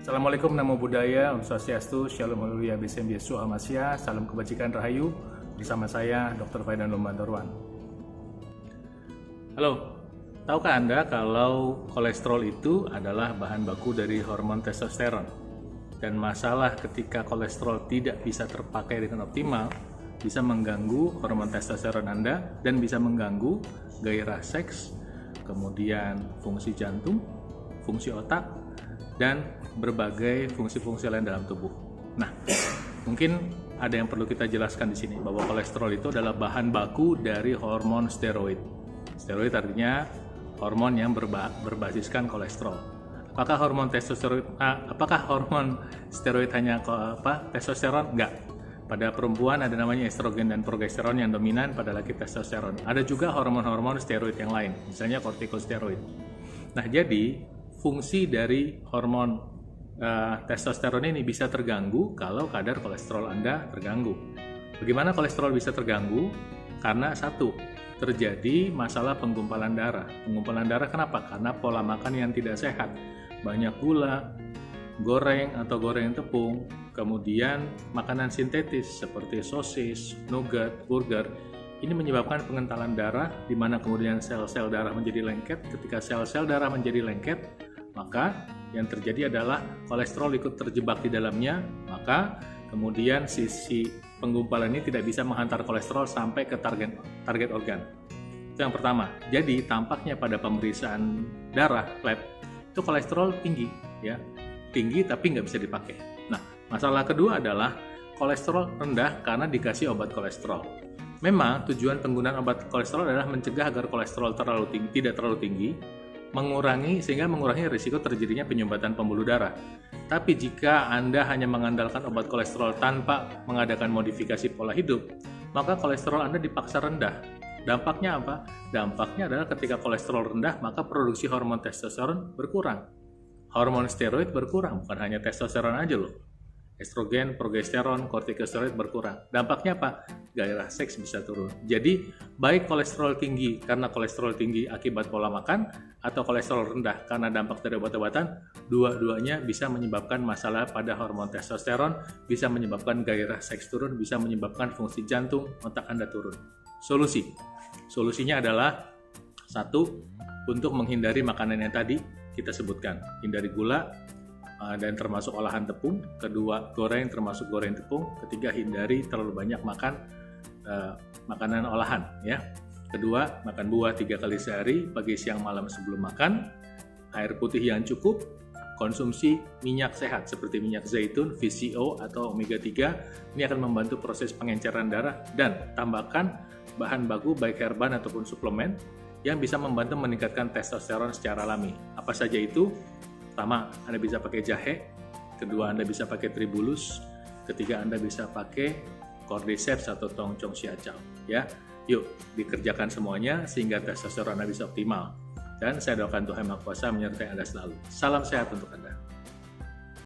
Assalamualaikum, Namo Buddhaya, Om Swastiastu, Shalom Haleluya, Besem Yesu Hamasya, Salam Kebajikan Rahayu. Bersama saya, Dr. Faidan Lombantorwan. Halo, tahukah Anda kalau kolesterol itu adalah bahan baku dari hormon testosteron? Dan masalah ketika kolesterol tidak bisa terpakai dengan optimal, bisa mengganggu hormon testosteron Anda dan bisa mengganggu gairah seks, kemudian fungsi jantung, fungsi otak, dan berbagai fungsi-fungsi lain dalam tubuh. Nah, mungkin ada yang perlu kita jelaskan di sini bahwa kolesterol itu adalah bahan baku dari hormon steroid. Steroid artinya hormon yang berbasiskan kolesterol. Apakah hormon steroid hanya testosteron? Enggak. Pada perempuan ada namanya estrogen dan progesteron yang dominan, pada laki testosteron. Ada juga hormon-hormon steroid yang lain, misalnya kortikosteroid. Nah, jadi fungsi dari hormon testosteron ini bisa terganggu kalau kadar kolesterol Anda terganggu. Bagaimana kolesterol bisa terganggu? Karena satu, terjadi masalah penggumpalan darah. Penggumpalan darah kenapa? Karena pola makan yang tidak sehat. Banyak gula, goreng atau goreng tepung, kemudian makanan sintetis seperti sosis, nougat, burger. Ini menyebabkan pengentalan darah, di mana kemudian sel-sel darah menjadi lengket. Ketika sel-sel darah menjadi lengket, maka yang terjadi adalah kolesterol ikut terjebak di dalamnya, maka kemudian sisi penggumpalan ini tidak bisa menghantar kolesterol sampai ke target organ. Itu yang pertama. Jadi tampaknya pada pemeriksaan darah lab itu kolesterol tinggi, ya, tinggi tapi nggak bisa dipakai. Nah, masalah kedua adalah kolesterol rendah karena dikasih obat kolesterol. Memang tujuan penggunaan obat kolesterol adalah mencegah agar kolesterol tidak terlalu tinggi, sehingga mengurangi risiko terjadinya penyumbatan pembuluh darah. Tapi jika Anda hanya mengandalkan obat kolesterol tanpa mengadakan modifikasi pola hidup, maka kolesterol Anda dipaksa rendah. Dampaknya apa? Dampaknya adalah ketika kolesterol rendah, maka produksi hormon testosteron berkurang. Hormon steroid berkurang, bukan hanya testosteron aja loh. Estrogen, progesteron, kortikosteroid berkurang. Dampaknya apa? Gairah seks bisa turun. Jadi, baik kolesterol tinggi karena kolesterol tinggi akibat pola makan, atau kolesterol rendah karena dampak dari obat-obatan, dua-duanya bisa menyebabkan masalah pada hormon testosteron, bisa menyebabkan gairah seks turun, bisa menyebabkan fungsi jantung, otak Anda turun. Solusinya adalah satu, untuk menghindari makanan yang tadi kita sebutkan. Hindari gula, dan termasuk olahan tepung. Kedua, goreng termasuk goreng tepung. Ketiga, hindari terlalu banyak makan makanan olahan, ya. Kedua, makan buah 3 kali sehari, pagi, siang, malam sebelum makan. Air putih yang cukup. Konsumsi minyak sehat seperti minyak zaitun, VCO atau omega 3. Ini akan membantu proses pengenceran darah, dan tambahkan bahan baku baik herban ataupun suplemen yang bisa membantu meningkatkan testosteron secara alami. Apa saja itu? Pertama, Anda bisa pakai jahe. Kedua, Anda bisa pakai tribulus. Ketiga, Anda bisa pakai cordyceps atau tongcong siacao. Ya, yuk dikerjakan semuanya sehingga testosteron Anda bisa optimal. Dan saya doakan Tuhan Maha Kuasa menyertai Anda selalu. Salam sehat untuk Anda.